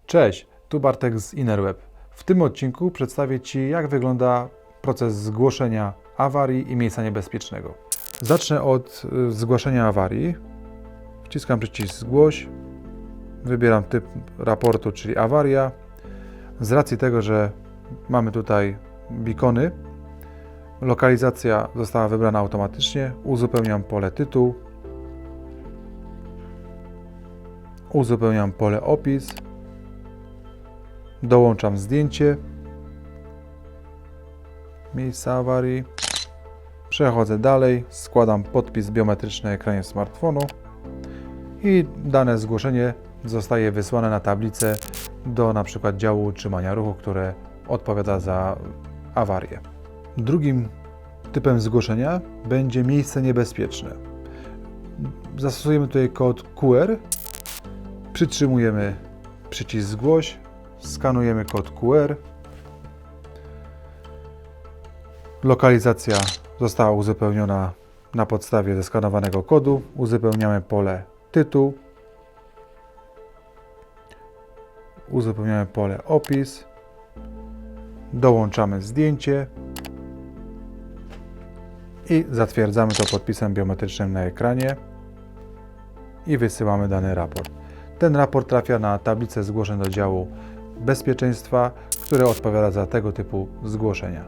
Cześć, tu Bartek z Innerweb. W tym odcinku przedstawię Ci, jak wygląda proces zgłoszenia awarii i miejsca niebezpiecznego. Zacznę od zgłaszenia awarii. Wciskam przycisk zgłoś, wybieram typ raportu, czyli awaria. Z racji tego, że mamy tutaj beacony, lokalizacja została wybrana automatycznie, uzupełniam pole tytuł, uzupełniam pole opis, dołączam zdjęcie miejsca awarii, przechodzę dalej, składam podpis biometryczny na ekranie smartfonu i dane zgłoszenie zostaje wysłane na tablicę do np. działu utrzymania ruchu, które odpowiada za awarię. Drugim typem zgłoszenia będzie miejsce niebezpieczne. Zastosujemy tutaj kod QR, przytrzymujemy przycisk zgłoś, skanujemy kod QR. Lokalizacja została uzupełniona na podstawie zeskanowanego kodu. Uzupełniamy pole tytuł. Uzupełniamy pole opis. Dołączamy zdjęcie. I zatwierdzamy to podpisem biometrycznym na ekranie. I wysyłamy dany raport. Ten raport trafia na tablicę zgłoszeń do działu bezpieczeństwa, które odpowiada za tego typu zgłoszenia.